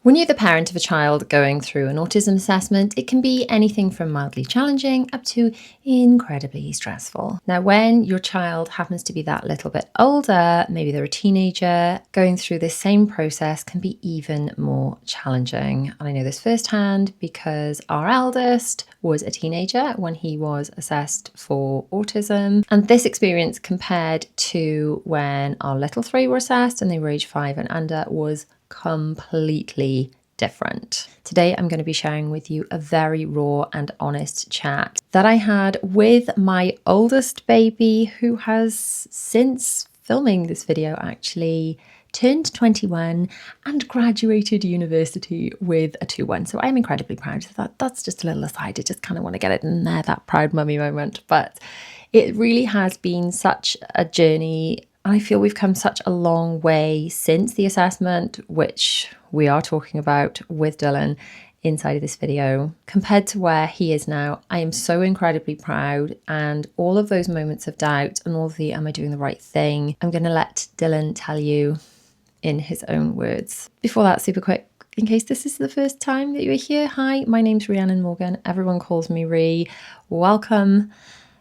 When you're the parent of a child going through an autism assessment, it can be anything from mildly challenging up to incredibly stressful. Now, when your child happens to be that little bit older, maybe they're a teenager, going through this same process can be even more challenging. And I know this firsthand because our eldest was a teenager when he was assessed for autism. And this experience compared to when our little three were assessed and they were age 5 and under was completely different. Today, I'm going to be sharing with you a very raw and honest chat that I had with my oldest baby, who has since filming this video actually turned 21 and graduated university with a 2-1. So I'm incredibly proud of that. That's just a little aside. I just kind of want to get it in there, that proud mummy moment. But it really has been such a journey. I feel we've come such a long way since the assessment, which we are talking about with Dylan inside of this video, compared to where he is now. I am so incredibly proud, and all of those moments of doubt and all of the am I doing the right thing, I'm going to let Dylan tell you in his own words. Before that, super quick, in case this is the first time that you're here, hi, my name's Rhiannon Morgan. Everyone calls me Rhi. Welcome.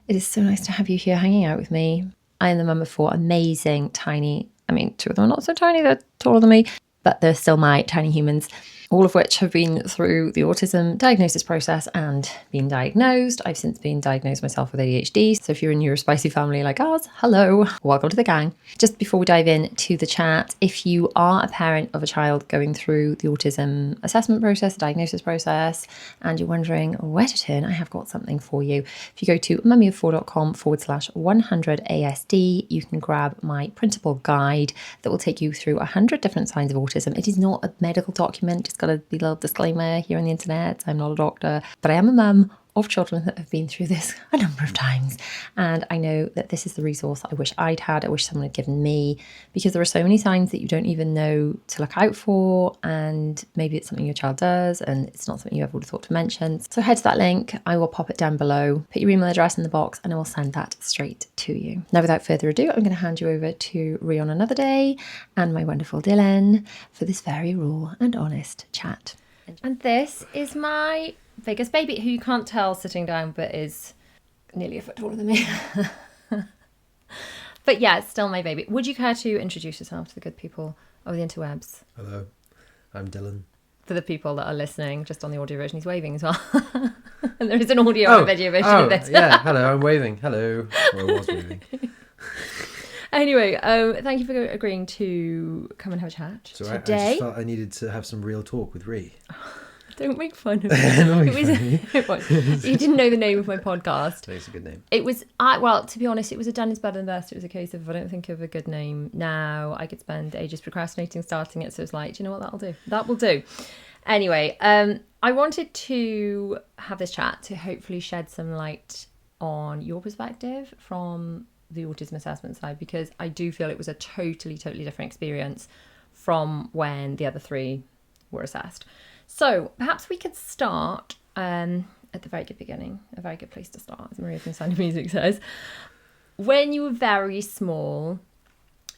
It is so nice to have you here hanging out with me. I am the mum of 4 amazing, tiny, 2 of them are not so tiny, they're taller than me, but they're still my tiny humans, all of which have been through the autism diagnosis process and been diagnosed. I've since been diagnosed myself with ADHD. So if you're a neurospicy family like ours, hello, welcome to the gang. Just before we dive into the chat, if you are a parent of a child going through the autism assessment process, the diagnosis process, and you're wondering where to turn, I have got something for you. If you go to mummyof4.com/100ASD, you can grab my printable guide that will take you through 100 different signs of autism. It is not a medical document, just got to be a little disclaimer here on the internet. I'm not a doctor, but I am a mum of children that have been through this a number of times. And I know that this is the resource I wish I'd had, I wish someone had given me, because there are so many signs that you don't even know to look out for. And maybe it's something your child does and it's not something you ever would have thought to mention. So head to that link. I will pop it down below, put your email address in the box, and I will send that straight to you. Now, without further ado, I'm going to hand you over to Rhi on another day and my wonderful Dylan for this very raw and honest chat. And this is my biggest baby, who you can't tell sitting down, but is nearly a foot taller than me. But yeah, it's still my baby. Would you care to introduce yourself to the good people of the interwebs? Hello, I'm Dylan. For the people that are listening, just on the audio version, he's waving as well. And there is an audio and video version of this. Yeah, hello, I'm waving. Hello. Well, I was waving. Anyway, thank you for agreeing to come and have a chat today. I just felt I needed to have some real talk with Rhi. Don't make fun of me. It was. You didn't know the name of my podcast. It's a good name. It was, well, to be honest, it was a done is better than best. It was a case of if I don't think of a good name now, I could spend ages procrastinating starting it. So it's like, do you know what, that'll do. That will do. Anyway, I wanted to have this chat to hopefully shed some light on your perspective from the autism assessment side, because I do feel it was a totally different experience from when the other 3 were assessed. So perhaps we could start at the very good beginning, a very good place to start, as Maria from Sound of Music says. When you were very small,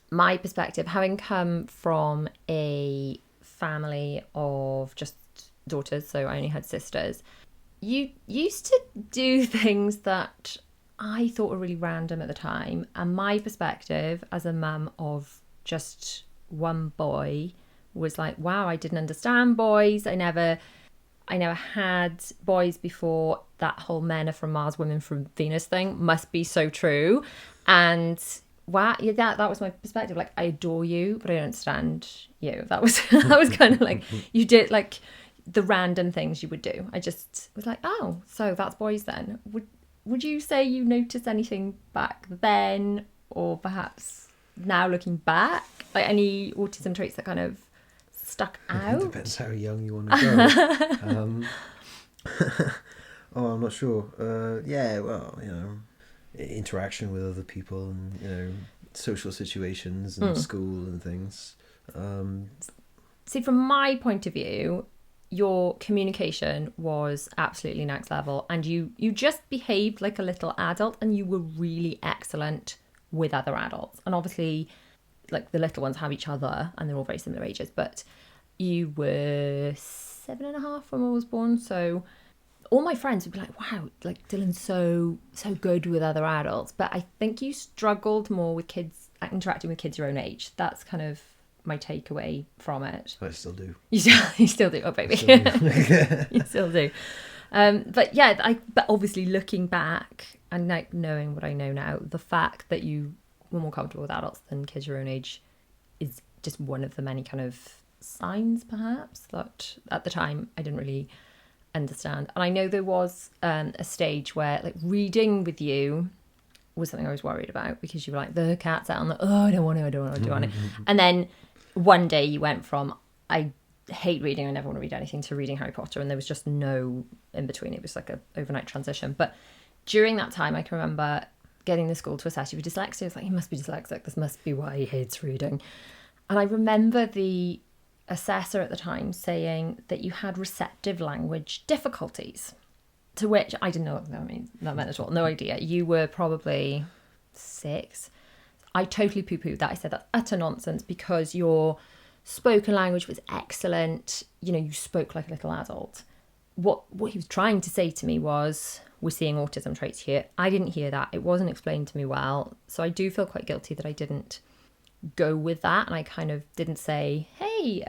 my perspective, having come from a family of just daughters, so I only had sisters, you used to do things that I thought were really random at the time. And my perspective as a mum of just one boy was like, wow, I didn't understand boys. I never had boys before. That whole men are from Mars, women from Venus thing must be so true. And wow, yeah, that was my perspective. Like, I adore you, but I don't understand you. That was kind of like, you did like the random things you would do. I just was like, oh, so that's boys then. Would you say you noticed anything back then, or perhaps now looking back, like any autism traits that kind of stuck out? It depends how young you want to go. I'm not sure. Interaction with other people and, social situations and school and things. See, from my point of view, your communication was absolutely next level, and you just behaved like a little adult, and you were really excellent with other adults. And obviously, like, the little ones have each other and they're all very similar ages, but you were 7.5 when I was born, so all my friends would be like, wow, like Dylan's so good with other adults. But I think you struggled more with kids, interacting with kids your own age. That's kind of my takeaway from it. I still do. You still do, oh baby. You still do. But yeah, but obviously looking back and like knowing what I know now, the fact that you were more comfortable with adults than kids your own age is just one of the many kind of signs, perhaps, that at the time I didn't really understand. And I know there was a stage where like reading with you was something I was worried about, because you were like, the cat's out, on the I don't want to. And then one day you went from I hate reading, I never want to read anything, to reading Harry Potter, and there was just no in between. It was like a overnight transition. But during that time I can remember getting the school to assess you for dyslexia. It's like, you must be dyslexic, this must be why he hates reading. And I remember the assessor at the time saying that you had receptive language difficulties, to which I didn't know what that meant at all. No idea. You were probably 6. I totally poo-pooed that. I said that's utter nonsense, because your spoken language was excellent. You know, you spoke like a little adult. What he was trying to say to me was, we're seeing autism traits here. I didn't hear that. It wasn't explained to me well. So I do feel quite guilty that I didn't go with that, and I kind of didn't say, hey,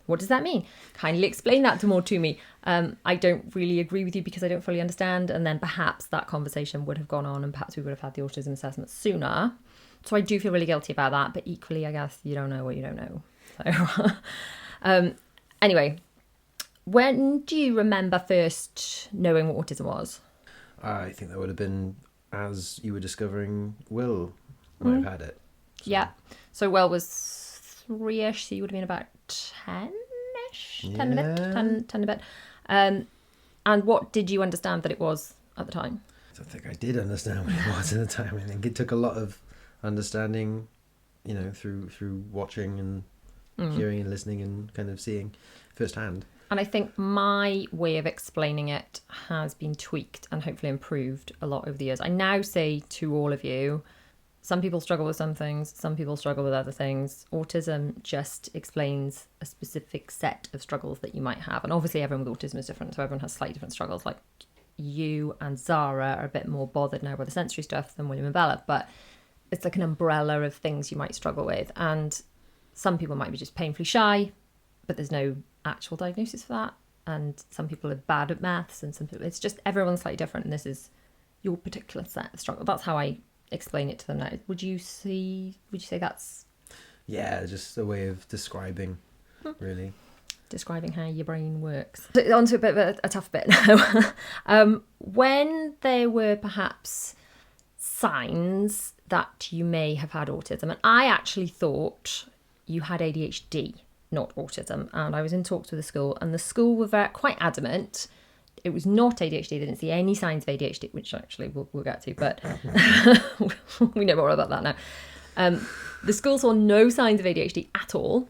what does that mean? Kindly explain that more to me. I don't really agree with you because I don't fully understand. And then perhaps that conversation would have gone on, and perhaps we would have had the autism assessment sooner. So I do feel really guilty about that. But equally, I guess you don't know what you don't know. So anyway, when do you remember first knowing what autism was? I think that would have been as you were discovering Will might have had it. So. Yeah. So Will was 3-ish, so you would have been about 10-ish? 10 a bit. And what did you understand that it was at the time? I don't think I did understand what it was at the time. I think it took a lot of understanding, you know, through watching and hearing and listening and kind of seeing firsthand. And I think my way of explaining it has been tweaked and hopefully improved a lot over the years. I now say to all of you, some people struggle with some things, some people struggle with other things. Autism just explains a specific set of struggles that you might have. And obviously everyone with autism is different, so everyone has slightly different struggles. Like you and Zara are a bit more bothered now by the sensory stuff than William and Bella, but it's like an umbrella of things you might struggle with. And some people might be just painfully shy, but there's no actual diagnosis for that. And some people are bad at maths, and some people, it's just everyone's slightly different, and this is your particular set of struggle. That's how I explain it to them now. Would you say that's just a way of describing really describing how your brain works? On to a bit of a tough bit now. When there were perhaps signs that you may have had autism, and I actually thought you had ADHD, not autism, and I was in talks with the school, and the school were quite adamant it was not ADHD. They didn't see any signs of ADHD, which actually we'll get to, but we know more about that now. The school saw no signs of ADHD at all,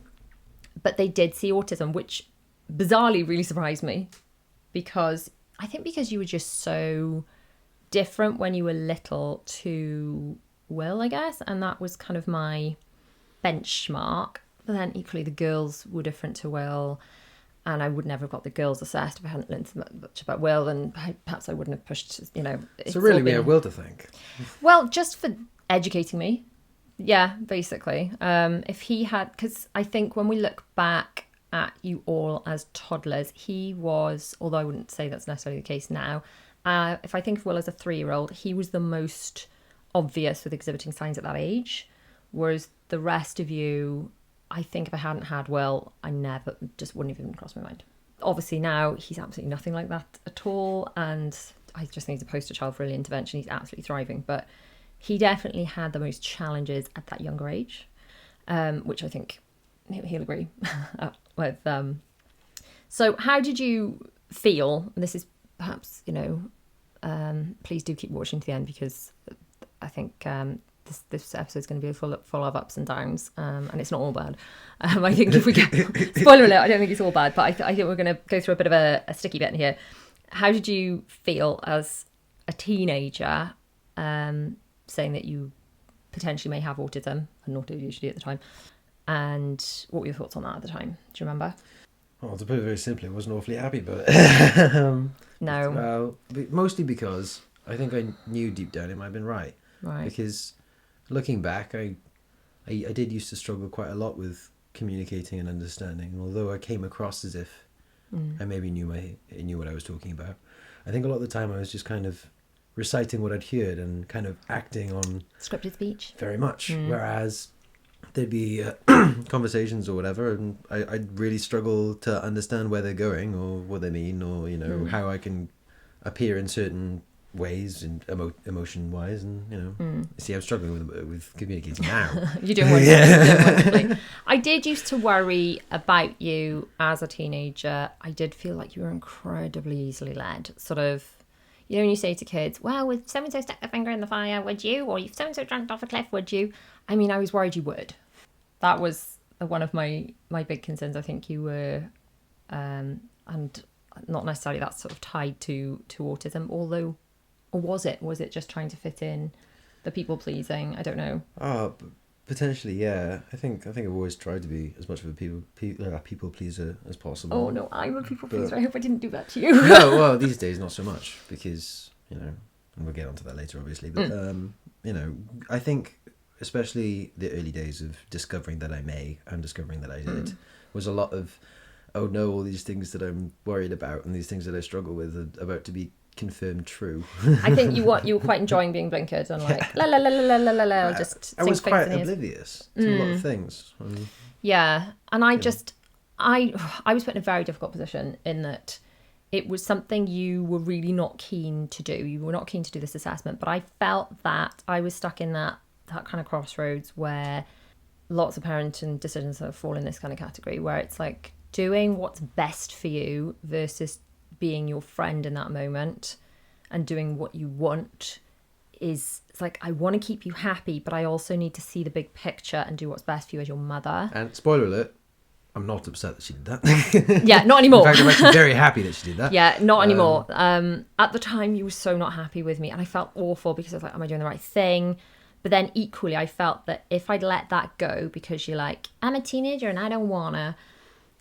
but they did see autism, which bizarrely really surprised me, because you were just so different when you were little to Will, I guess, and that was kind of my benchmark. But then equally the girls were different to Will, and I would never have got the girls assessed if I hadn't learned so much about Will, and perhaps I wouldn't have pushed, you know. So really we have Will to thank. Well, just for educating me. Yeah, basically. If he had, because I think when we look back at you all as toddlers, he was, although I wouldn't say that's necessarily the case now, if I think of Will as a 3-year-old, he was the most obvious with exhibiting signs at that age, whereas the rest of you, I think if I hadn't had Will, I never, just wouldn't have even crossed my mind. Obviously now he's absolutely nothing like that at all, and I just think he's a poster child for early intervention. He's absolutely thriving, but he definitely had the most challenges at that younger age, which I think he'll agree with. So how did you feel? And this is perhaps, you know, please do keep watching to the end, because I think this episode is going to be full of ups and downs, and it's not all bad. I think if we get spoiler alert, I don't think it's all bad, but I think we're going to go through a bit of a sticky bit in here. How did you feel as a teenager, saying that you potentially may have autism and not ADHD at the time, And what were your thoughts on that at the time? Do you remember? Well, to put it very simply, I wasn't awfully happy about it. No. Well, mostly because I think I knew deep down it might have been right. Right. Because looking back, I did used to struggle quite a lot with communicating and understanding. Although I came across as if I maybe knew what I was talking about. I think a lot of the time I was just kind of reciting what I'd heard and kind of acting on Scripted speech. very much. Whereas there'd be conversations or whatever, and I'd really struggle to understand where they're going or what they mean, or how I can appear in certain ways and emotion wise, and see, I'm struggling with communicating now. You're doing wonderfully. I did used to worry about you as a teenager. I did feel like you were incredibly easily led. Sort of, when you say to kids, well, if so-and-so stuck their finger in the fire, would you? Or if so-and-so jumped off a cliff, would you? I mean, I was worried you would. That was one of my big concerns. I think you were, and not necessarily that's sort of tied to autism, although, or was it just trying to fit in, the people pleasing? I don't know. Potentially, yeah. I think I've always tried to be as much of a people pleaser as possible. Oh no, I'm a people pleaser. I hope I didn't do that to you. No, well, these days not so much, because and we'll get onto that later, obviously. But I think especially the early days of discovering that I may and discovering that I did was a lot of, oh no, all these things that I'm worried about and these things that I struggle with are about to be confirmed true. I think you were quite enjoying being blinkered and like la la la la la la la. I was quite oblivious to a lot of things. Yeah, and I was put in a very difficult position in that it was something you were really not keen to do. You were not keen to do this assessment, but I felt that I was stuck in that kind of crossroads where lots of parenting decisions sort of fall in this kind of category, where it's like doing what's best for you versus being your friend in that moment and doing what you want. It's like, I want to keep you happy, but I also need to see the big picture and do what's best for you as your mother. And spoiler alert, I'm not upset that she did that. Yeah, not anymore. In fact, I'm actually very happy that she did that. Yeah, not anymore. At the time, you were so not happy with me, and I felt awful because I was like, am I doing the right thing? But then equally, I felt that if I'd let that go because you're like, I'm a teenager and I don't wanna.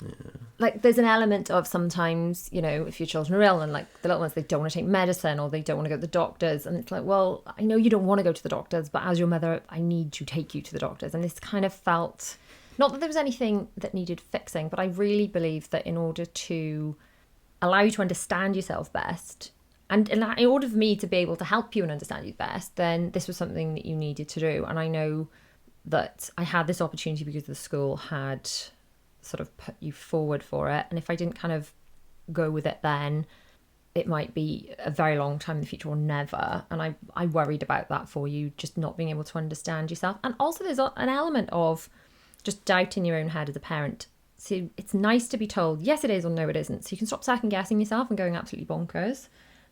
Yeah. Like, there's an element of sometimes, if your children are ill and like the little ones, they don't want to take medicine or they don't want to go to the doctors. And it's like, well, I know you don't want to go to the doctors, but as your mother, I need to take you to the doctors. And this kind of felt, not that there was anything that needed fixing, but I really believe that in order to allow you to understand yourself best, and in order for me to be able to help you and understand you best, then this was something that you needed to do. And I know that I had this opportunity because the school had sort of put you forward for it. And if I didn't kind of go with it then, it might be a very long time in the future or never. And I worried about that for you, just not being able to understand yourself. And also there's an element of just doubting your own head as a parent. So it's nice to be told, yes, it is, or no, it isn't. So you can stop second guessing yourself and going absolutely bonkers.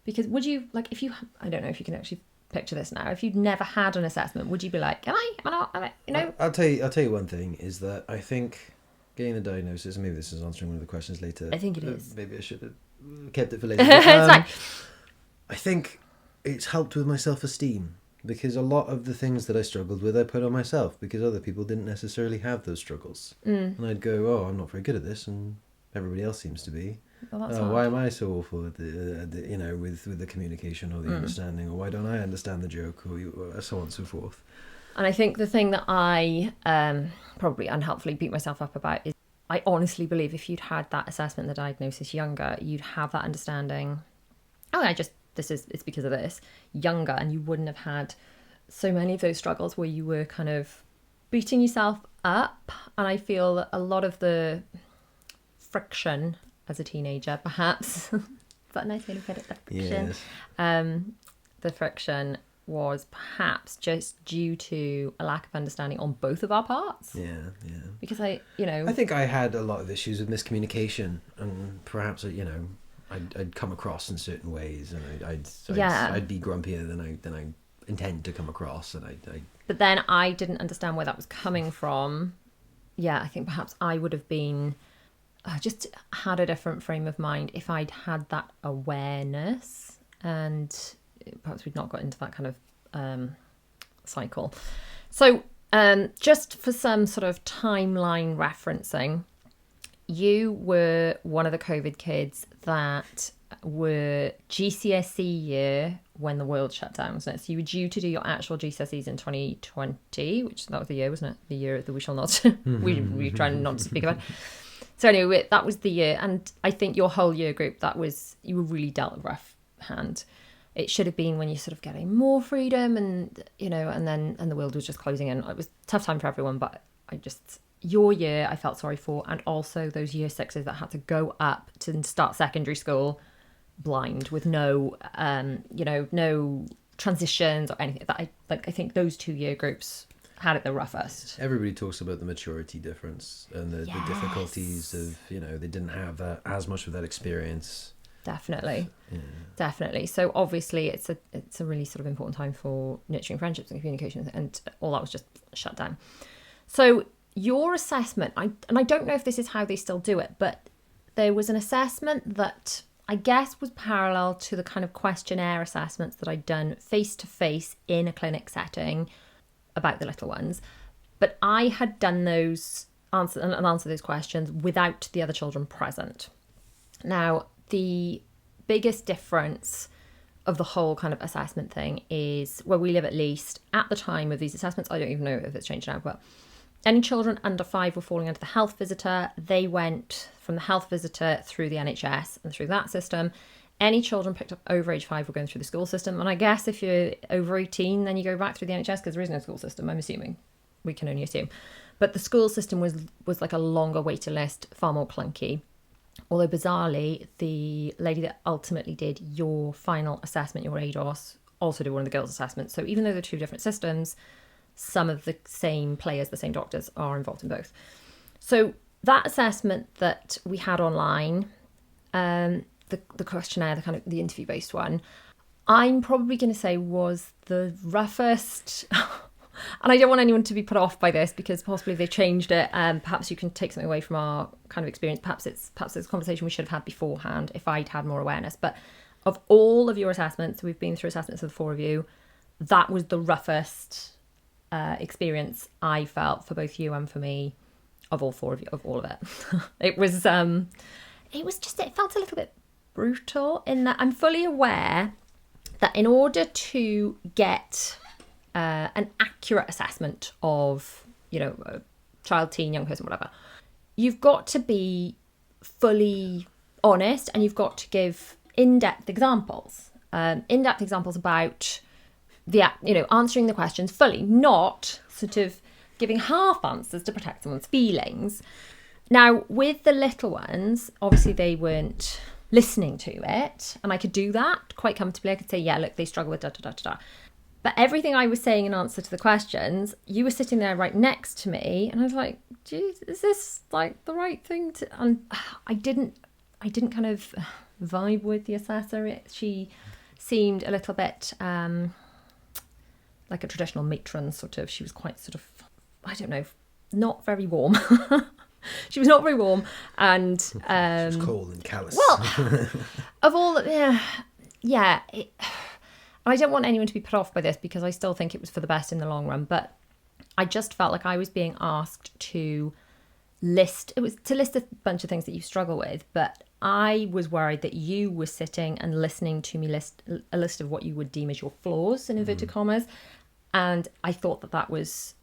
Because would you, like, if you, I don't know if you can actually picture this now, if you'd never had an assessment, would you be like, am I not, I'll tell you one thing, is that I think getting the diagnosis, maybe this is answering one of the questions later. I think it is. Maybe I should have kept it for later. It's like, I think it's helped with my self-esteem, because a lot of the things that I struggled with, I put on myself because other people didn't necessarily have those struggles. And I'd go, oh, I'm not very good at this, and everybody else seems to be. Well, why am I so awful at the with the communication or the understanding, or why don't I understand the joke, or so on and so forth. And I think the thing that I probably unhelpfully beat myself up about is I honestly believe if you'd had that assessment, the diagnosis younger, you'd have that understanding. Oh, it's because of this younger, and you wouldn't have had so many of those struggles where you were kind of beating yourself up. And I feel that a lot of the friction as a teenager, perhaps, is that a nice way to put it? The friction. Yes. The friction was perhaps just due to a lack of understanding on both of our parts. Yeah. Because I think I had a lot of issues with miscommunication, and perhaps I'd come across in certain ways, and I'd be grumpier than I intend to come across, and But then I didn't understand where that was coming from. Yeah, I think perhaps I would have been just had a different frame of mind if I'd had that awareness, and perhaps we'd not got into that kind of cycle. So Just for some sort of timeline referencing, you were one of the COVID kids that were GCSE year when the world shut down, wasn't it? So you were due to do your actual GCSEs in 2020, which that was the year, wasn't it? The year that we shall not, we try not to speak about. So anyway, that was the year. And I think your whole year group, you were really dealt a rough hand. It should have been when you're sort of getting more freedom and, and the world was just closing in. It was a tough time for everyone, but your year I felt sorry for. And also those year sixes that had to go up to start secondary school blind with no, no transitions or anything. I think those 2 year groups had it the roughest. Everybody talks about the maturity difference and the difficulties of, they didn't have as much of that experience. Definitely. So obviously it's a really sort of important time for nurturing friendships and communication, and all that was just shut down. So your assessment, I don't know if this is how they still do it, but there was an assessment that I guess was parallel to the kind of questionnaire assessments that I'd done face to face in a clinic setting about the little ones. But I had done those answered those questions without the other children present. Now, the biggest difference of the whole kind of assessment thing is where we live, at least at the time of these assessments, I don't even know if it's changed now, but any children under 5 were falling under the health visitor. They went from the health visitor through the NHS and through that system. Any children picked up over age 5 were going through the school system. And I guess if you're over 18, then you go back through the NHS because there is no school system, I'm assuming. We can only assume. But the school system was like a longer waiting list, far more clunky. Although bizarrely, the lady that ultimately did your final assessment, your ADOS, also did one of the girls' assessments. So even though they're 2 different systems, some of the same players, the same doctors, are involved in both. So that assessment that we had online, the questionnaire, the kind of the interview-based one, I'm probably going to say was the roughest. And I don't want anyone to be put off by this because possibly they changed it. Perhaps you can take something away from our kind of experience. Perhaps it's a conversation we should have had beforehand if I'd had more awareness. But of all of your assessments, we've been through assessments of the 4 of you, that was the roughest experience I felt for both you and for me of all 4 of you, of all of it. It felt a little bit brutal in that I'm fully aware that in order to get an accurate assessment of, a child, teen, young person, whatever, you've got to be fully honest and you've got to give in-depth examples about answering the questions fully, not sort of giving half answers to protect someone's feelings. Now, with the little ones, obviously they weren't listening to it, and I could do that quite comfortably. I could say, yeah, look, they struggle with da-da-da-da-da. But everything I was saying in answer to the questions, you were sitting there right next to me, and I was like, geez, is this like the right thing to... And I didn't kind of vibe with the assessor. She seemed a little bit like a traditional matron, sort of. She was quite sort of, I don't know, not very warm. She was not very warm, and she was cold and callous. Well, of all, yeah. I don't want anyone to be put off by this because I still think it was for the best in the long run. But I just felt like I was being asked to list a bunch of things that you struggle with, but I was worried that you were sitting and listening to me list a list of what you would deem as your flaws in inverted commas, and I thought that was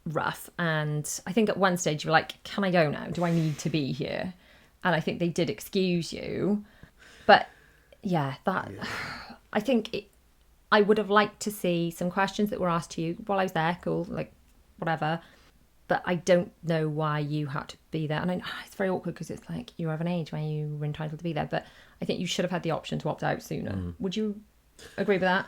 rough. And I think at one stage you were like, can I go now? Do I need to be here? And I think they did excuse you, but I think I would have liked to see some questions that were asked to you while I was there, cool, like whatever, but I don't know why you had to be there. And it's very awkward because it's like you're of an age where you were entitled to be there, but I think you should have had the option to opt out sooner. Would you agree with that?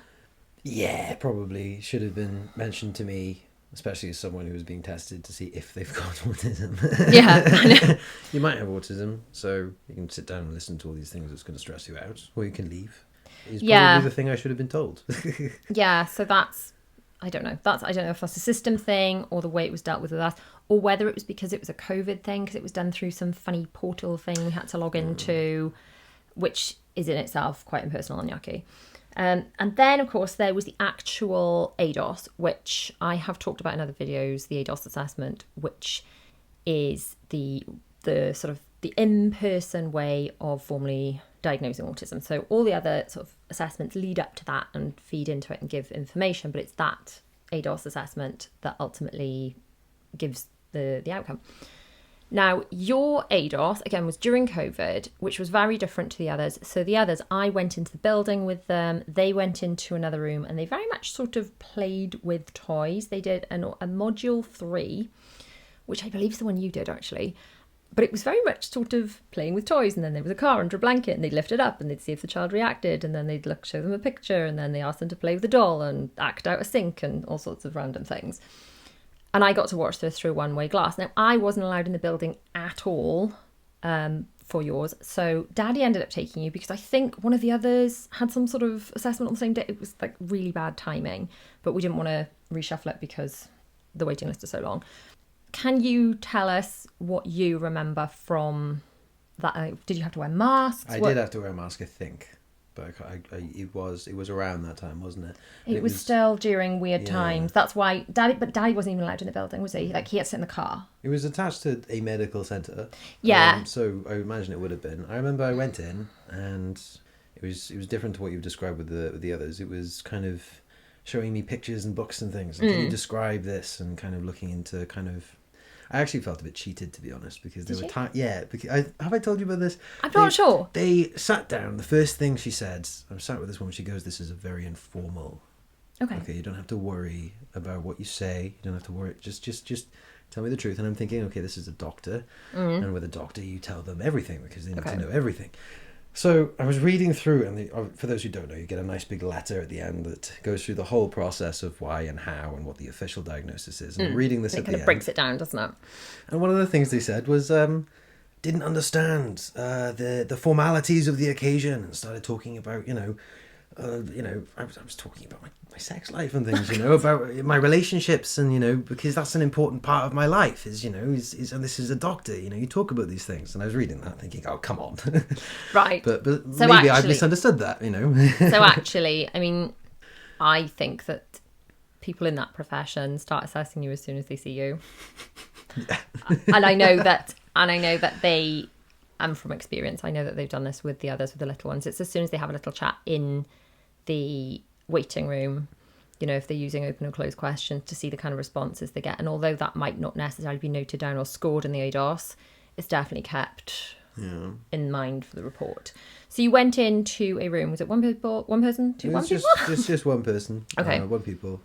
Yeah, probably should have been mentioned to me, especially as someone who was being tested to see if they've got autism. Yeah, I know. You might have autism, so you can sit down and listen to all these things that's going to stress you out, or you can leave. Is probably the thing I should have been told. Yeah, so I don't know if that's a system thing or the way it was dealt with us, or whether it was because it was a COVID thing, because it was done through some funny portal thing we had to log into, which is in itself quite impersonal and yucky. And then, of course, there was the actual ADOS, which I have talked about in other videos, the ADOS assessment, which is the sort of the in-person way of formally diagnosing autism. So all the other sort of assessments lead up to that and feed into it and give information, but it's that ADOS assessment that ultimately gives the outcome. Now, your ADOS, again, was during COVID, which was very different to the others. So the others, I went into the building with them. They went into another room and they very much sort of played with toys. They did a module 3, which I believe is the one you did, actually. But it was very much sort of playing with toys. And then there was a car under a blanket and they'd lift it up and they'd see if the child reacted. And then they'd show them a picture. And then they asked them to play with the doll and act out a sink and all sorts of random things. And I got to watch this through a one-way glass. Now, I wasn't allowed in the building at all for yours. So Daddy ended up taking you because I think one of the others had some sort of assessment on the same day. It was like really bad timing, but we didn't want to reshuffle it because the waiting list is so long. Can you tell us what you remember from that? Did you have to wear masks? I did have to wear a mask, I think. But it was around that time, wasn't it? It was still during weird times. That's why Daddy wasn't even allowed in the building, was he? Like, he had to sit in the car. It was attached to a medical centre. Yeah. So I imagine it would have been. I remember I went in and it was different to what you've described with the others. It was kind of showing me pictures and books and things. And can you describe this? And kind of looking into kind of... I actually felt a bit cheated, to be honest, because there were times... Yeah, because have I told you about this? I'm not sure. They sat down. The first thing she said, I'm sat with this woman, she goes, "This is a very informal... Okay, you don't have to worry about what you say. You don't have to worry. Just tell me the truth." And I'm thinking, okay, this is a doctor. And with a doctor, you tell them everything because they need to know everything. So I was reading through, and for those who don't know, you get a nice big letter at the end that goes through the whole process of why and how and what the official diagnosis is. And reading this at the end, it kind of breaks it down, doesn't it? And one of the things they said was, didn't understand the formalities of the occasion, and started talking about, I was talking about my sex life and things, about my relationships, and because that's an important part of my life is and this is a doctor, you talk about these things. And I was reading that thinking, oh, come on. Right. but so maybe I've misunderstood that, So actually, I mean, I think that people in that profession start assessing you as soon as they see you. Yeah. and I know that they, and from experience, I know that they've done this with the others, with the little ones. It's as soon as they have a little chat in the waiting room, if they're using open and closed questions, to see the kind of responses they get. And although that might not necessarily be noted down or scored in the ADOS, it's definitely kept in mind for the report. So you went into a room. Was it one person? Just one person. Okay. One people.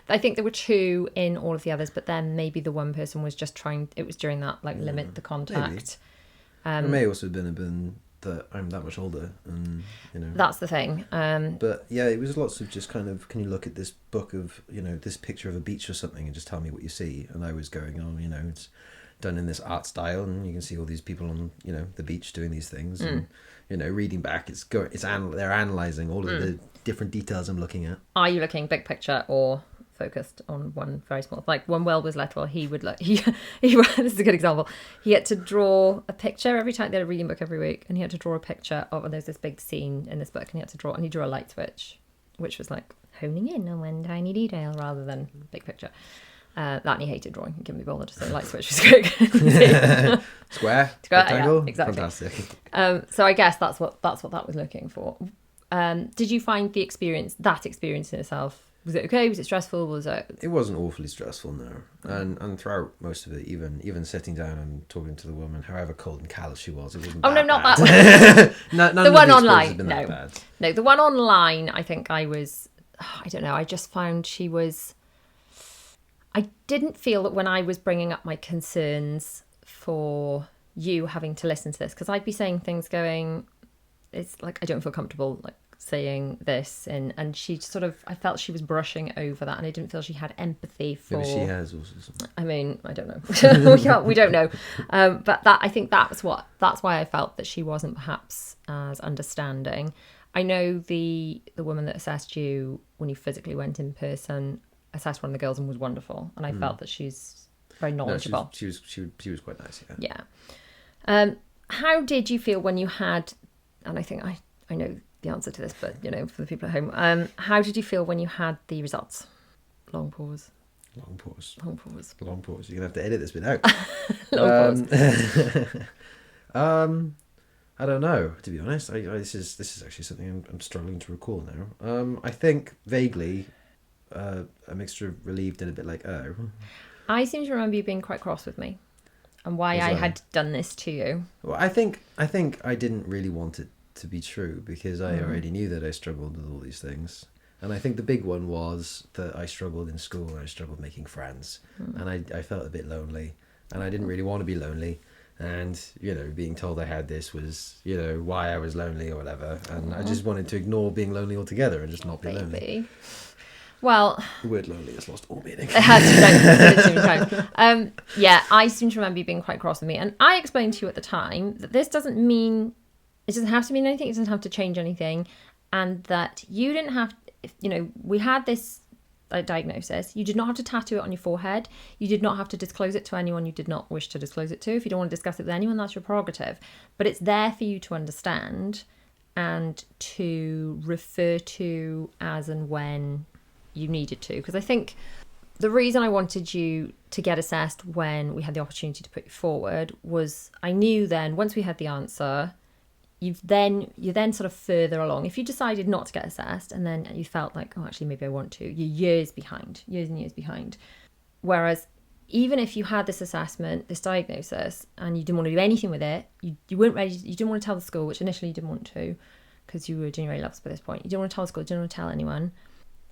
I think there were 2 in all of the others, but then maybe the one person was just it was during that, limit the contact. It may also have been that I'm that much older, and that's the thing. But yeah, it was lots of just kind of, can you look at this book of this picture of a beach or something and just tell me what you see? And I was going on, it's done in this art style, and you can see all these people on the beach doing these things, and reading back, they're analysing all of the different details I'm looking at. Are you looking big picture or focused on one very small? Like when Will was little, he would look. He this is a good example. He had to draw a picture every time. They had a reading book every week, and he had to draw a picture of. And there's this big scene in this book, and he had to draw. And he drew a light switch, which was like honing in on one tiny detail rather than big picture. That, and he hated drawing. He couldn't be bothered, so the light switch was great. Square, rectangle, yeah, exactly. Fantastic. So I guess that's what that was looking for. Did you find that experience in itself? Was it okay? Was it stressful? Was it? It wasn't awfully stressful, no. And throughout most of it, even sitting down and talking to the woman, however cold and callous she was, it wasn't. Oh that no, bad. Not that one. The one online, no, the one online. I think I was. I don't know. I just found she was. I didn't feel that when I was bringing up my concerns for you having to listen to this, because I'd be saying things going, it's like, I don't feel comfortable like saying this, and she sort of, I felt she was brushing over that, and I didn't feel she had empathy for. Maybe she has also. I mean, I don't know. we don't know. But I think that's why I felt that she wasn't perhaps as understanding. I know the woman that assessed you when you physically went in person assessed one of the girls and was wonderful, and I felt that she's very knowledgeable. No, she was quite nice. Yeah. How did you feel when you had? And I think I know the answer to this, but, for the people at home. How did you feel when you had the results? Long pause. Long pause. Long pause. Long pause. You're going to have to edit this bit out. Long pause. I don't know, to be honest. This is actually something I'm struggling to recall now. I think vaguely a mixture of relieved and a bit like, oh. I seem to remember you being quite cross with me and why I had done this to you. Well, I think I didn't really want it to be true because I already knew that I struggled with all these things. And I think the big one was that I struggled in school and I struggled making friends. And I felt a bit lonely and I didn't really want to be lonely. And, being told I had this was, why I was lonely or whatever. And I just wanted to ignore being lonely altogether and just not be lonely. Well, the word lonely has lost all meaning. It has too many times. Yeah, I seem to remember you being quite cross with me. And I explained to you at the time that this doesn't mean, it doesn't have to mean anything. It doesn't have to change anything. And that you didn't have, we had this diagnosis. You did not have to tattoo it on your forehead. You did not have to disclose it to anyone you did not wish to disclose it to. If you don't want to discuss it with anyone, that's your prerogative. But it's there for you to understand and to refer to as and when you needed to. Because I think the reason I wanted you to get assessed when we had the opportunity to put you forward was I knew then once we had the answer, you're then sort of further along. If you decided not to get assessed and then you felt like, oh, actually, maybe I want to, you're years and years behind. Whereas even if you had this assessment, this diagnosis, and you didn't want to do anything with it, you weren't ready, you didn't want to tell the school, which initially you didn't want to because you were genuinely lost by this point. You didn't want to tell the school, you didn't want to tell anyone.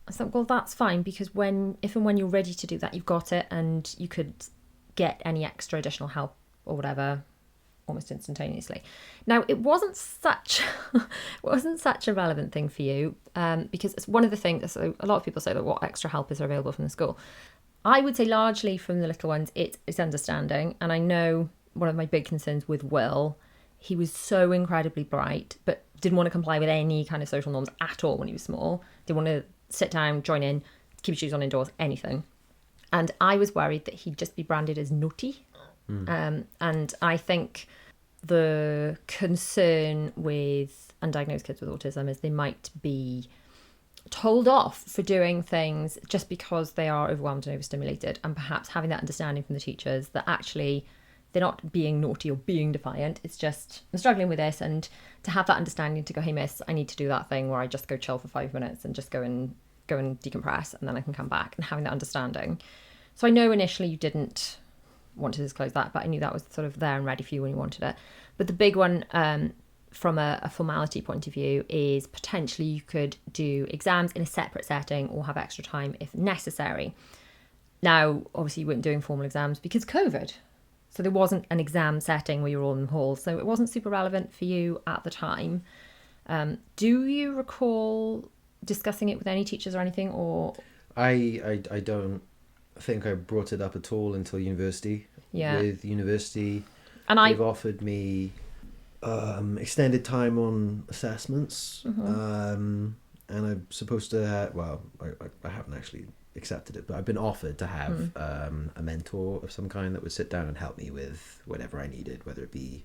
I thought, well, that's fine because if and when you're ready to do that, you've got it and you could get any extra additional help or whatever almost instantaneously. Now, it wasn't such a relevant thing for you because it's one of the things, so a lot of people say that what extra help is available from the school. I would say largely from the little ones, it's understanding. And I know one of my big concerns with Will, he was so incredibly bright, but didn't want to comply with any kind of social norms at all when he was small. Didn't want to sit down, join in, keep his shoes on indoors, anything. And I was worried that he'd just be branded as naughty. And I think the concern with undiagnosed kids with autism is they might be told off for doing things just because they are overwhelmed and overstimulated, and perhaps having that understanding from the teachers that actually they're not being naughty or being defiant. It's just, I'm struggling with this, and to have that understanding to go, hey miss, I need to do that thing where I just go chill for 5 minutes and just go and decompress and then I can come back, and having that understanding. So I know initially you didn't want to disclose that, but I knew that was sort of there and ready for you when you wanted it. But the big one from a formality point of view is potentially you could do exams in a separate setting or have extra time if necessary. Now, obviously you weren't doing formal exams because COVID. So there wasn't an exam setting where you're all in the hall. So it wasn't super relevant for you at the time. Do you recall discussing it with any teachers or anything? Or I don't think I brought it up at all until university. Yeah. With university, and they've offered me extended time on assessments. And I'm supposed to have, I haven't actually accepted it, but I've been offered to have a mentor of some kind that would sit down and help me with whatever I needed, whether it be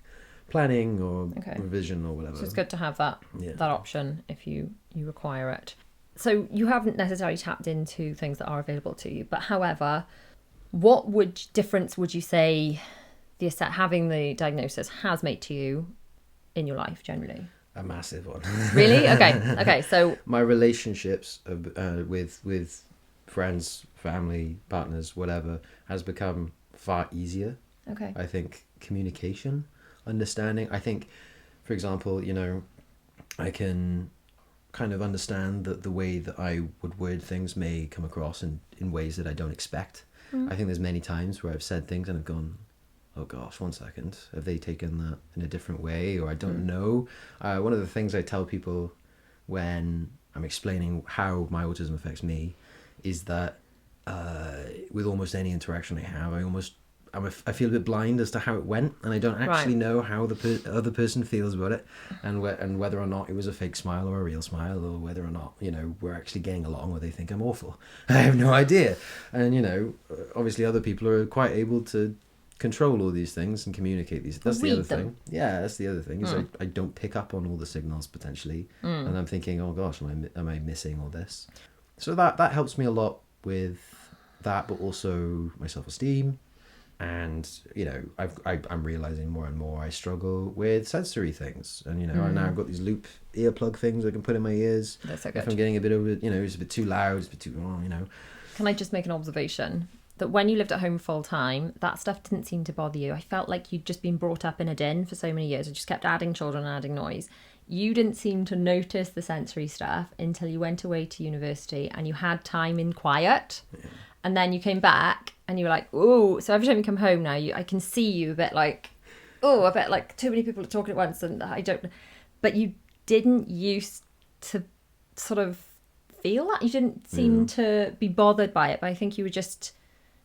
planning or revision or whatever. So it's good to have that option if you require it. So you haven't necessarily tapped into things that are available to you, but however, what difference would you say having the diagnosis has made to you in your life generally? A massive one. Really? Okay. So my relationships with friends, family, partners, whatever, has become far easier. Okay. I think communication, understanding. I think, for example, I can kind of understand that the way that I would word things may come across in ways that I don't expect. I think there's many times where I've said things and I've gone, oh gosh, 1 second, have they taken that in a different way, or I don't know. One of the things I tell people when I'm explaining how my autism affects me is that with almost any interaction I have, I feel a bit blind as to how it went, and I don't actually know how the other person feels about it, and whether or not it was a fake smile or a real smile, or whether or not we're actually getting along, or they think I'm awful. I have no idea. And obviously other people are quite able to control all these things and communicate these. That's the Read other them. thing. Yeah, that's the other thing is I don't pick up on all the signals potentially, and I'm thinking, oh gosh, am I missing all this? So that helps me a lot with that, but also my self-esteem. And I'm realizing more and more I struggle with sensory things, and now I've got these loop earplug things I can put in my ears. That's so If good. I'm getting a bit of it's a bit too loud, it's a bit too Can I just make an observation? That when you lived at home full time, that stuff didn't seem to bother you. I felt like you'd just been brought up in a den for so many years. and just kept adding children and adding noise. You didn't seem to notice the sensory stuff until you went away to university and you had time in quiet. Yeah. And then you came back and you were like, oh, so every time you come home now, I can see you a bit like, oh, a bit like too many people are talking at once and I don't, but you didn't used to sort of feel that. You didn't seem to be bothered by it, but I think you were just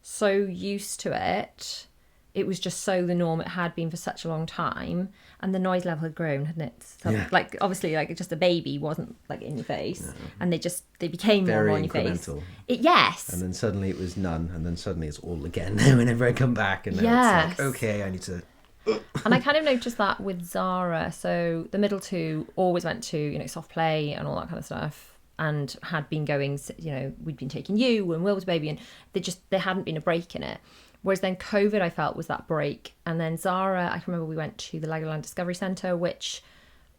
so used to it. It was just so the norm. It had been for such a long time, and the noise level had grown, hadn't it? So, like obviously, like just a baby wasn't like in your face, and they became very more on your face. incremental. Yes. And then suddenly it was none, and then suddenly it's all again. Whenever I come back, and now it's like, okay, I need to. And I kind of noticed that with Zara. So the middle two always went to soft play and all that kind of stuff, and had been going. We'd been taking you and Will was baby, and there hadn't been a break in it. Whereas then COVID, I felt, was that break. And then Zara, I can remember we went to the Legoland Discovery Centre, which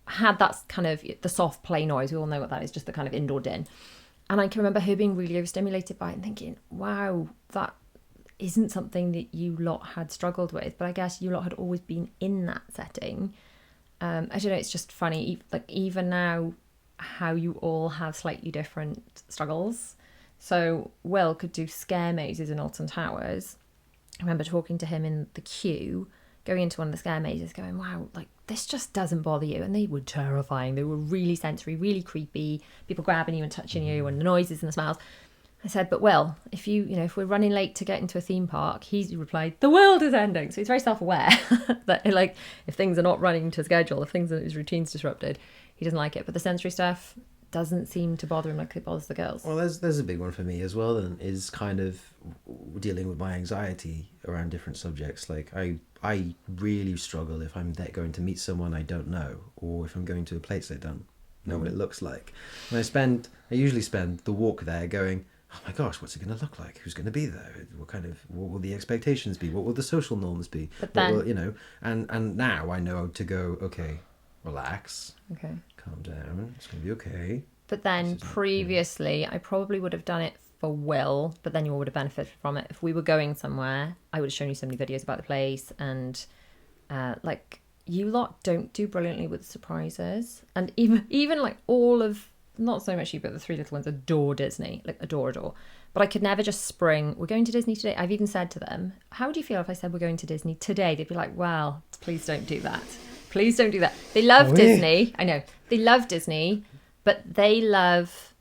had that kind of the soft play noise. We all know what that is, just the kind of indoor din. And I can remember her being really overstimulated by it and thinking, wow, that isn't something that you lot had struggled with. But I guess you lot had always been in that setting. I don't know, it's just funny, like even now, how you all have slightly different struggles. So Will could do scare mazes in Alton Towers. I remember talking to him in the queue, going into one of the scare mazes, going, wow, like this just doesn't bother you. And they were terrifying. They were really sensory, really creepy, people grabbing you and touching you and the noises and the smells. I said, but Will, if if we're running late to get into a theme park, he replied, the world is ending. So he's very self-aware that like if things are not running to schedule, if his routine's disrupted, he doesn't like it. But the sensory stuff doesn't seem to bother him like it bothers the girls. Well, there's a big one for me as well, and is kind of dealing with my anxiety around different subjects. Like I really struggle if I'm going to meet someone I don't know, or if I'm going to a place I don't know what it looks like. And I usually spend the walk there going, oh my gosh, what's it going to look like? Who's going to be there? What will the expectations be? What will the social norms be? But then, what will, and now I know to go, okay, relax. Okay. Calm down. It's going to be okay. But then previously, I probably would have done it for Will, but then you all would have benefited from it. If we were going somewhere, I would have shown you so many videos about the place. And like you lot don't do brilliantly with surprises. And even like all of, not so much you, but the three little ones adore Disney, like adore. But I could never just spring, we're going to Disney today. I've even said to them, how would you feel if I said we're going to Disney today? They'd be like, well, please don't do that. Please don't do that. They love Disney. I know. They love Disney, but they love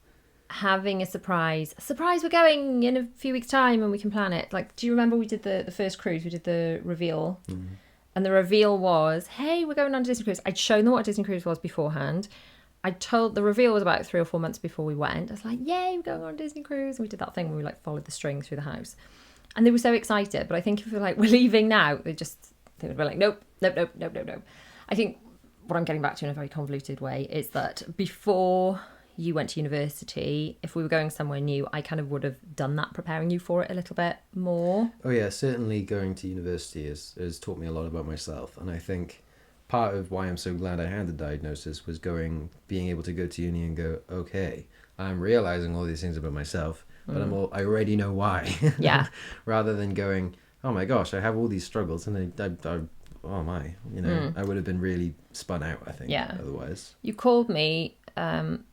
having a surprise. Surprise, we're going in a few weeks' time and we can plan it. Like, do you remember we did the first cruise? We did the reveal. Mm-hmm. And the reveal was, hey, we're going on a Disney cruise. I'd shown them what a Disney cruise was beforehand. The reveal was about 3 or 4 months before we went. I was like, yay, we're going on a Disney cruise. And we did that thing where we like followed the string through the house. And they were so excited. But I think if we're like, we're leaving now, they would be like, nope. I think what I'm getting back to in a very convoluted way is that before you went to university, if we were going somewhere new, I kind of would have done that, preparing you for it a little bit more. Oh yeah, certainly going to university has taught me a lot about myself. And I think part of why I'm so glad I had the diagnosis was being able to go to uni and go, okay, I'm realizing all these things about myself, but I already know why. Yeah. Rather than going, oh my gosh, I have all these struggles and oh my, I would have been really spun out, I think, otherwise. You called me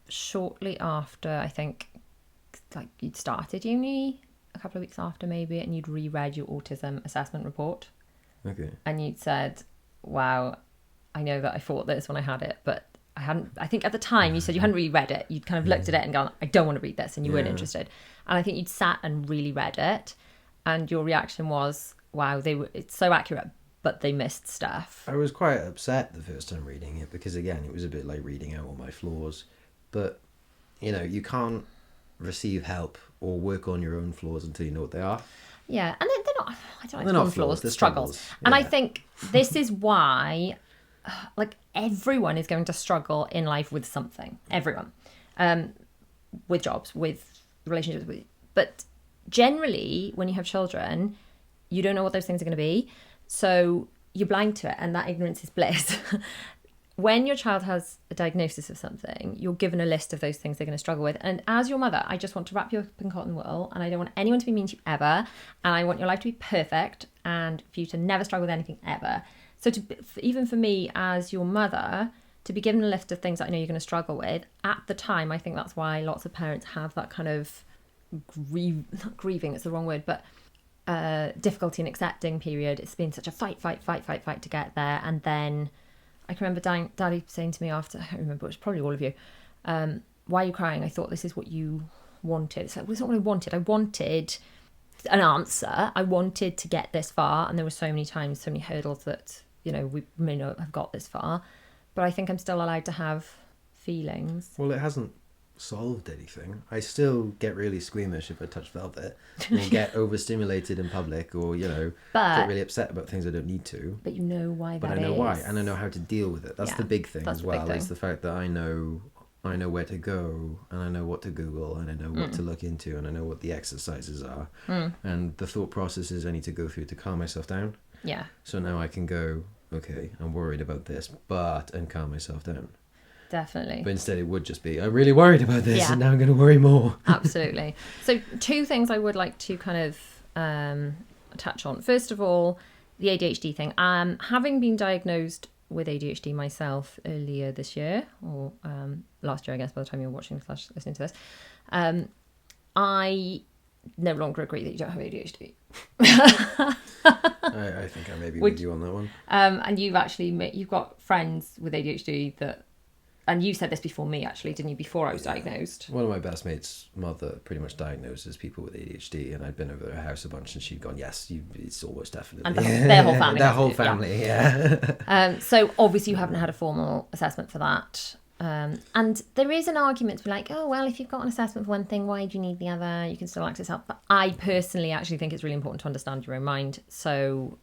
shortly after, I think, like you'd started uni, a couple of weeks after maybe, and you'd reread your autism assessment report. Okay. And you'd said, wow, I know that I thought this when I had it, but I hadn't. I think at the time you said you hadn't really read it. You'd kind of looked at it and gone, I don't want to read this, and you weren't interested. And I think you'd sat and really read it, and your reaction was, wow, it's so accurate, but they missed stuff. I was quite upset the first time reading it because, again, it was a bit like reading out all my flaws. But, you can't receive help or work on your own flaws until you know what they are. Yeah, and they're not... I don't They're know, not flaws, they're struggles. struggles. And I Yeah. think this is why, like, everyone is going to struggle in life with something. Everyone. With jobs, with relationships, but generally, when you have children, you don't know what those things are going to be. So you're blind to it, and that ignorance is bliss. When your child has a diagnosis of something, you're given a list of those things they're going to struggle with. And as your mother, I just want to wrap you up in cotton wool, and I don't want anyone to be mean to you ever. And I want your life to be perfect and for you to never struggle with anything ever. So even for me as your mother, to be given a list of things that I know you're going to struggle with, at the time, I think that's why lots of parents have that kind of not grieving, it's the wrong word, but difficulty in accepting period. It's been such a fight to get there. And then I can remember Daddy saying to me after, I don't remember, it was probably all of you, why are you crying? I thought this is what you wanted. It's like, well, it's not what I wanted. I wanted an answer. I wanted to get this far. And there were so many times, so many hurdles that, you know, we may not have got this far. But I think I'm still allowed to have feelings. Well, it hasn't solved anything. I still get really squeamish if I touch velvet, or get overstimulated in public, or, you know, get really upset about things I don't need to. But you know why But that I know is. why, and I know how to deal with it. That's the big thing as well. Is the fact that I know where to go, and I know what to Google, and I know what to look into, and I know what the exercises are, and the thought processes I need to go through to calm myself down. Yeah. So now I can go, okay, I'm worried about this, and calm myself down. Definitely. But instead it would just be, I'm really worried about this, and now I'm going to worry more. Absolutely. So 2 things I would like to kind of touch on. First of all, the ADHD thing. Having been diagnosed with ADHD myself earlier this year, or last year, I guess, by the time you're watching / listening to this, I no longer agree that you don't have ADHD. I think I may be with you on that one. And you've got friends with ADHD that, and you said this before me, actually, didn't you, before I was diagnosed? One of my best mates' mother pretty much diagnoses people with ADHD, and I'd been over her house a bunch, and she'd gone, yes, it's almost definitely. And their whole family. Their whole family, yeah. So obviously you haven't had a formal assessment for that. And there is an argument to be like, oh, well, if you've got an assessment for one thing, why do you need the other? You can still access help. But I personally actually think it's really important to understand your own mind. So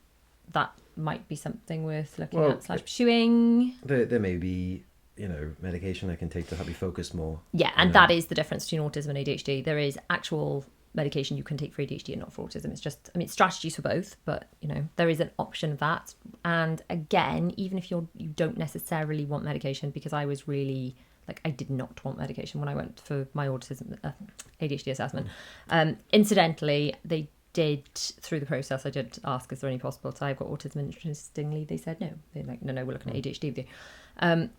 that might be something worth looking at / pursuing. There may be, you know, medication I can take to help me focus more. Yeah, and that is the difference between autism and ADHD. There is actual medication you can take for ADHD and not for autism. It's just, I mean, strategies for both, but, you know, there is an option of that. And again, even if you don't necessarily want medication, because I was really, like, I did not want medication when I went for my autism ADHD assessment. Incidentally, they did, through the process, I did ask, is there any possibility I've got autism? Interestingly, they said no. They're like, no, we're looking at ADHD with you.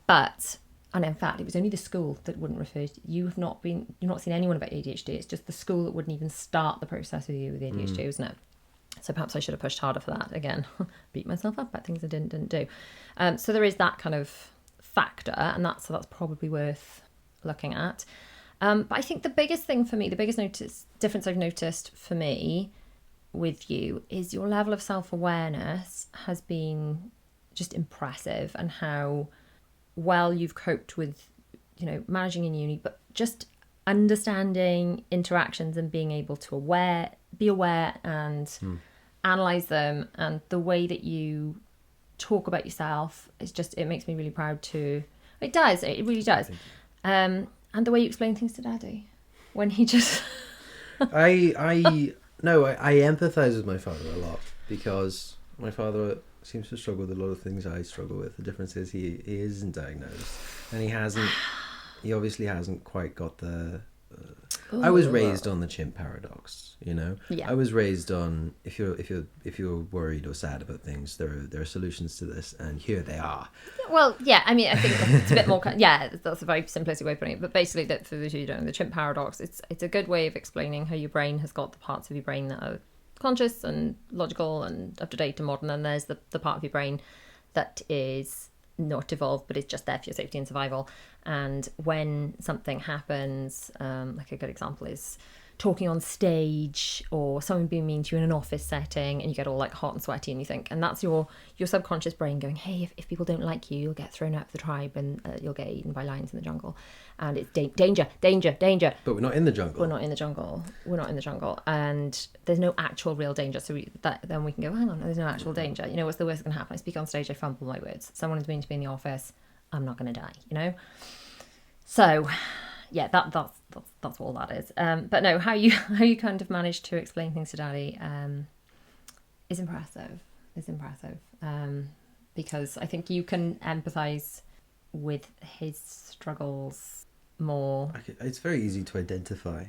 But, and in fact, it was only the school that wouldn't refer to you. You've not seen anyone about ADHD. It's just the school that wouldn't even start the process with you with ADHD, wasn't it? So perhaps I should have pushed harder for that. Again, beat myself up about things I didn't do. So there is that kind of factor, and that's probably worth looking at. But I think the biggest thing for me, the biggest difference I've noticed for me with you is your level of self-awareness has been just impressive, and how well you've coped with, you know, managing in uni, but just understanding interactions and being able to be aware and analyze them, and the way that you talk about yourself is just, it makes me really proud to. It really does. And the way you explain things to Daddy when he just I empathize with my father a lot, because my father seems to struggle with a lot of things I struggle with. The difference is he isn't diagnosed, and he obviously hasn't quite got the I was raised on the Chimp Paradox, you know. Yeah. I was raised on, if you're worried or sad about things, there are solutions to this, and here they are. Well, yeah, I mean, I think it's a bit more, that's a very simplistic way of putting it, but basically, that for those of you who don't know, the Chimp Paradox, it's a good way of explaining how your brain has got the parts of your brain that are conscious and logical and up to date and modern, and there's the part of your brain that is not evolved, but it's just there for your safety and survival. And when something happens, like a good example is talking on stage, or someone being mean to you in an office setting, and you get all like hot and sweaty, and you think, and that's your subconscious brain going, hey, if people don't like you, you'll get thrown out of the tribe, and you'll get eaten by lions in the jungle, and it's danger. But we're not in the jungle. We're not in the jungle, and there's no actual real danger. So then we can go, hang on, there's no actual danger. You know, what's the worst that can happen? I speak on stage, I fumble my words. Someone is mean to me in the office, I'm not going to die. You know, so. Yeah, that's all that is. But no, how you kind of managed to explain things to Daddy is impressive. Because I think you can empathise with his struggles more. It's very easy to identify.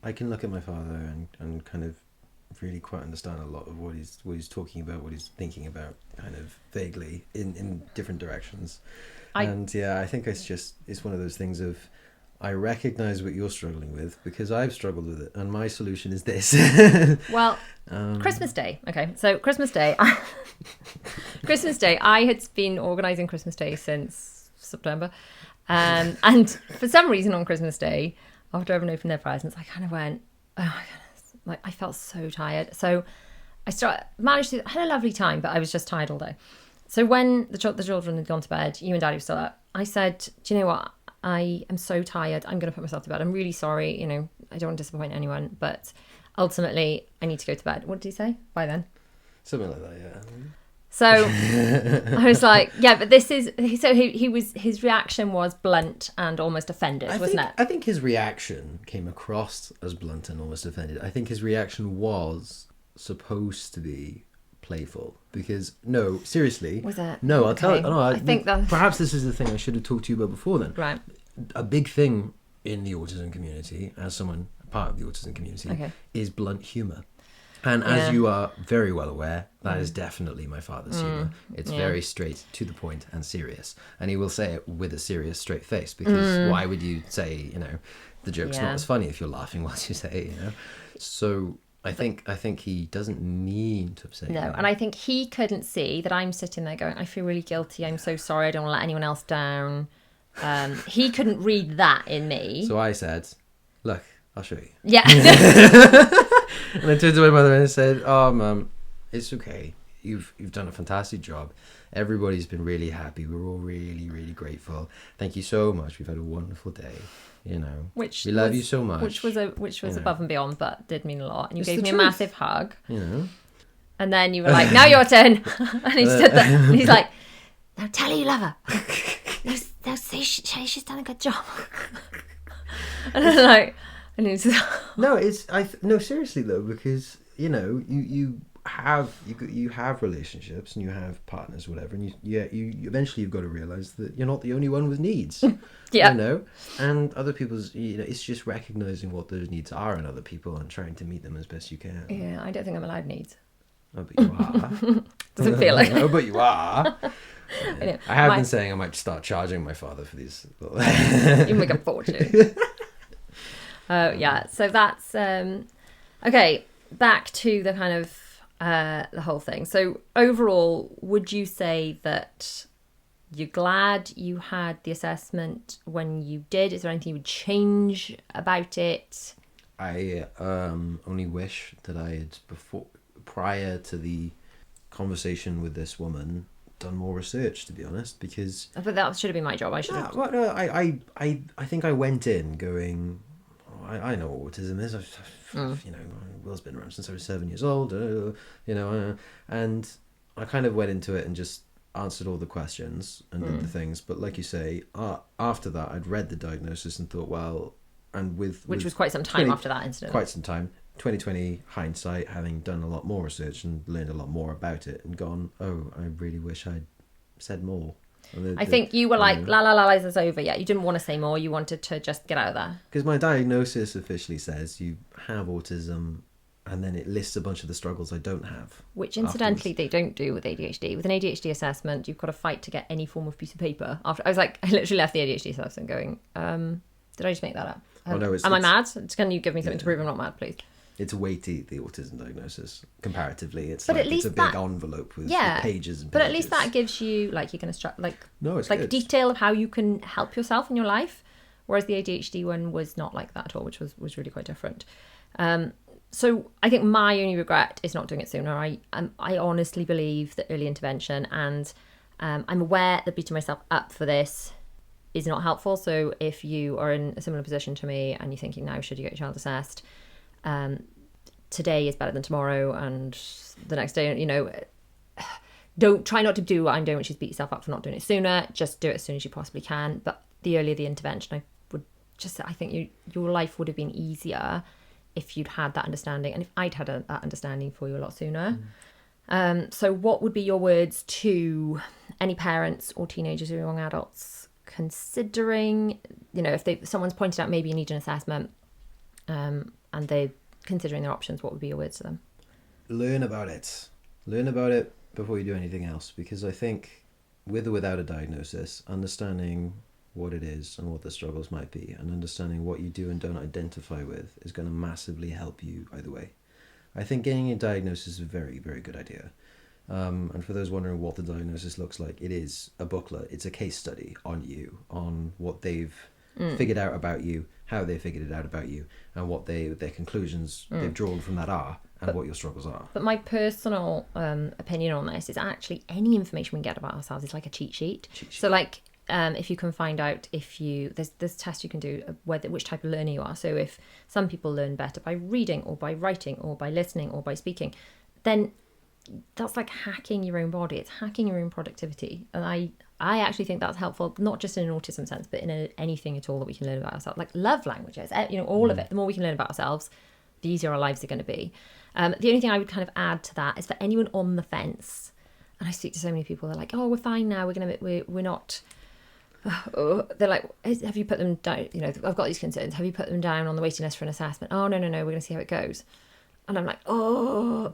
I can look at my father and kind of really quite understand a lot of what he's talking about, what he's thinking about, kind of vaguely in different directions. I think it's one of those things of, I recognise what you're struggling with because I've struggled with it, and my solution is this. Well, Christmas Day. Okay, so Christmas Day. I had been organising Christmas Day since September, and for some reason on Christmas Day, after everyone opened their presents, I kind of went, oh my goodness, like I felt so tired. So I had a lovely time, but I was just tired all day. So when the children had gone to bed, you and Daddy were still up, I said, do you know what? I am so tired. I'm going to put myself to bed. I'm really sorry. You know, I don't want to disappoint anyone, but ultimately I need to go to bed. What did he say? Bye then. Something like that, yeah. So I was like, yeah, but this is, so his reaction was blunt and almost offended, wasn't it? I think his reaction came across as blunt and almost offended. I think his reaction was supposed to be playful, because no, seriously, was it? No, I'll tell you. No, I think that perhaps this is the thing I should have talked to you about before then. Right. A big thing in the autism community, as someone part of the autism community, is blunt humour. And as you are very well aware, that is definitely my father's humour. It's very straight to the point and serious. And he will say it with a serious, straight face, because why would you say, you know, the joke's not as funny if you're laughing whilst you say it, you know? So I think he doesn't mean to say that. And I think he couldn't see that I'm sitting there going, I feel really guilty. I'm so sorry. I don't want to let anyone else down. He couldn't read that in me. So I said, look, I'll show you. Yeah. And I turned to my mother and I said, oh, Mum, it's okay. You've done a fantastic job. Everybody's been really happy. We're all really, really grateful. Thank you so much. We've had a wonderful day. You know, we love you so much. Which was above and beyond, but did mean a lot. And you gave me truth. a massive hug. You know. And then you were like, now your turn. And he stood there. And he's like, now tell her you love her. Now say she's done a good job. And I'm like, and he's no, seriously though, because you know you have relationships and you have partners, whatever, and you eventually you've got to realize that you're not the only one with needs. Yeah. You know, and other people's, you know, it's just recognizing what those needs are in other people and trying to meet them as best you can. Yeah, I don't think I'm allowed needs. Oh, but you are. Doesn't feel like. Oh, but you are. Yeah. I have been saying I might start charging my father for these. You make a fortune. Yeah, so that's okay. Back to the kind of the whole thing. So overall, would you say that you're glad you had the assessment when you did? Is there anything you would change about it? I only wish that I had prior to the conversation with this woman, done more research, to be honest, because. But that should have been my job. I should have. Well, no, I think I went in going, I know what autism is. You know, Will's been around since I was 7 years old. You know, and I kind of went into it and just answered all the questions and did the things. But like you say, after that, I'd read the diagnosis and thought, well, and which was quite some time after that incident. Quite some time. 2020 hindsight, having done a lot more research and learned a lot more about it, and gone, oh, I really wish I'd said more. I think you were like, la, is this over yet? You didn't want to say more. You wanted to just get out of there. Because my diagnosis officially says you have autism, and then it lists a bunch of the struggles I don't have. Which, incidentally, they don't do with ADHD. With an ADHD assessment, you've got to fight to get any form of piece of paper. I literally left the ADHD assessment going, did I just make that up? Oh, no, am I mad? Can you give me something to prove I'm not mad, please? It's weighty, the autism diagnosis, comparatively. It's a big envelope with pages and pages. But at least that gives you, like, you can instruct, good. Detail of how you can help yourself in your life. Whereas the ADHD one was not like that at all, which was really quite different. So I think my only regret is not doing it sooner. I honestly believe that early intervention, and I'm aware that beating myself up for this is not helpful. So if you are in a similar position to me and you're thinking now, should you get your child assessed? Today is better than tomorrow, and the next day, don't try not to do what I'm doing, which is beat yourself up for not doing it sooner. Just do it as soon as you possibly can. But the earlier the intervention, I think your life would have been easier if you'd had that understanding, and if I'd had that understanding for you a lot sooner. So what would be your words to any parents or teenagers or young adults considering, if someone's pointed out maybe you need an assessment, and they're considering their options, what would be your words to them? Learn about it before you do anything else, because I think with or without a diagnosis, understanding what it is and what the struggles might be, and understanding what you do and don't identify with, is going to massively help you either way. I think getting a diagnosis is a very, very good idea. And for those wondering what the diagnosis looks like, it is a booklet. It's a case study on you, on what they've figured out about you, how they figured it out about you, and what their conclusions they've drawn from that are, and what your struggles are. But my personal opinion on this is actually any information we get about ourselves is like a cheat sheet. So like, if you can find out there's tests you can do which type of learner you are. So if some people learn better by reading or by writing or by listening or by speaking, then that's like hacking your own body. It's hacking your own productivity. And I actually think that's helpful, not just in an autism sense, but in anything at all that we can learn about ourselves, like love languages, all of it. The more we can learn about ourselves, the easier our lives are going to be. The only thing I would kind of add to that is for anyone on the fence, and I speak to so many people, they're like, oh, we're fine now, we're not. They're like, have you put them down? I've got these concerns. Have you put them down on the waiting list for an assessment? Oh, no, we're going to see how it goes. And I'm like,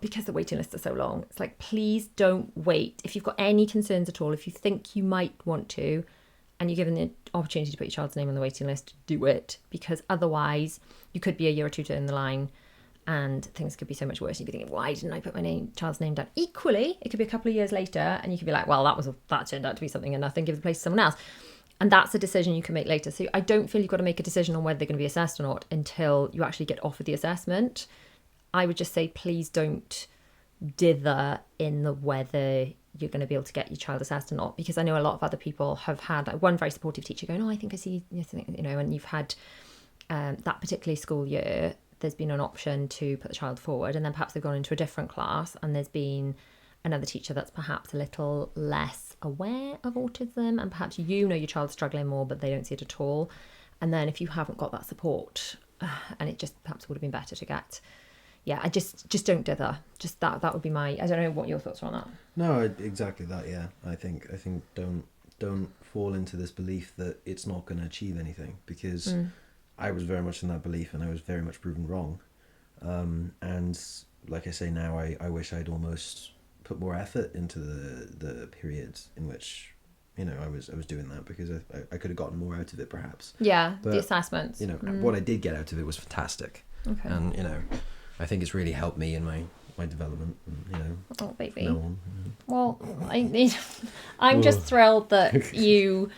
because the waiting lists are so long. It's like, please don't wait. If you've got any concerns at all, if you think you might want to, and you're given the opportunity to put your child's name on the waiting list, do it. Because otherwise, you could be a year or two down the line, and things could be so much worse. You'd be thinking, why didn't I put my child's name down? Equally, it could be a couple of years later, and you could be like, well, that turned out to be something and nothing. Give the place to someone else. And that's a decision you can make later. So I don't feel you've got to make a decision on whether they're going to be assessed or not until you actually get offered the assessment. I would just say, please don't dither in the whether you're going to be able to get your child assessed or not, because I know a lot of other people have had one very supportive teacher going, I think I see, and you've had that particular school year, there's been an option to put the child forward, and then perhaps they've gone into a different class and there's been another teacher that's perhaps a little less aware of autism, and perhaps your child's struggling more but they don't see it at all. And then if you haven't got that support, and it just perhaps would have been better to get, I just don't dither. Just that would be my, I don't know what your thoughts are on that. No, exactly that. Yeah, I think don't fall into this belief that it's not going to achieve anything, because I was very much in that belief and I was very much proven wrong. And like I say now, I wish I'd almost put more effort into the periods in which I was doing that, because I could have gotten more out of it perhaps. Yeah, but the assessments. What I did get out of it was fantastic. Okay. And I think it's really helped me in my development. Oh baby. No. Well, I'm just thrilled that you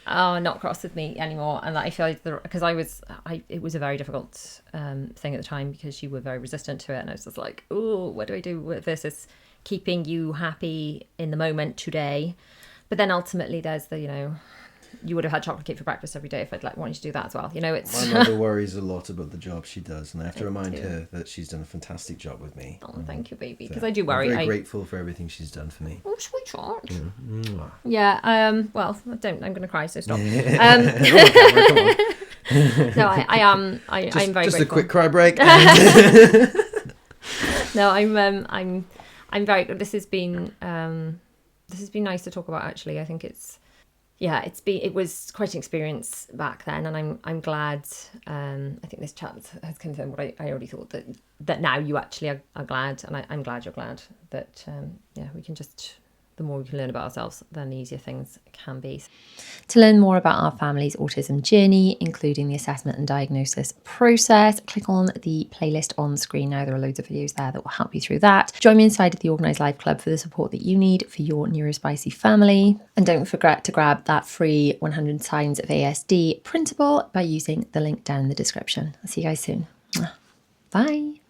are not cross with me anymore, and that I feel like because it was a very difficult thing at the time, because you were very resistant to it, and I was just like, oh, what do I do versus keeping you happy in the moment today. But then ultimately there's the you would have had chocolate cake for breakfast every day if I'd want you to do that as well. It's my mother worries a lot about the job she does, and I have to remind her that she's done a fantastic job with me. Oh, thank you, baby, because I do worry. I'm very grateful for everything she's done for me. Oh, sweetheart. Yeah. Well, I don't. I'm going to cry, so stop. Come on. No, I am. I'm very grateful. Just a quick cry break. No, I'm very. This has been nice to talk about. Actually, I think it was quite an experience back then, and I'm glad. I think this chat has confirmed what I already thought, that now you actually are glad, and I'm glad you're glad that we can just, the more we can learn about ourselves, then the easier things can be. To learn more about our family's autism journey, including the assessment and diagnosis process, click on the playlist on screen now. There are loads of videos there that will help you through that. Join me inside the Organised Life Club for the support that you need for your neurospicy family. And don't forget to grab that free 100 Signs of ASD printable by using the link down in the description. I'll see you guys soon. Bye. Bye.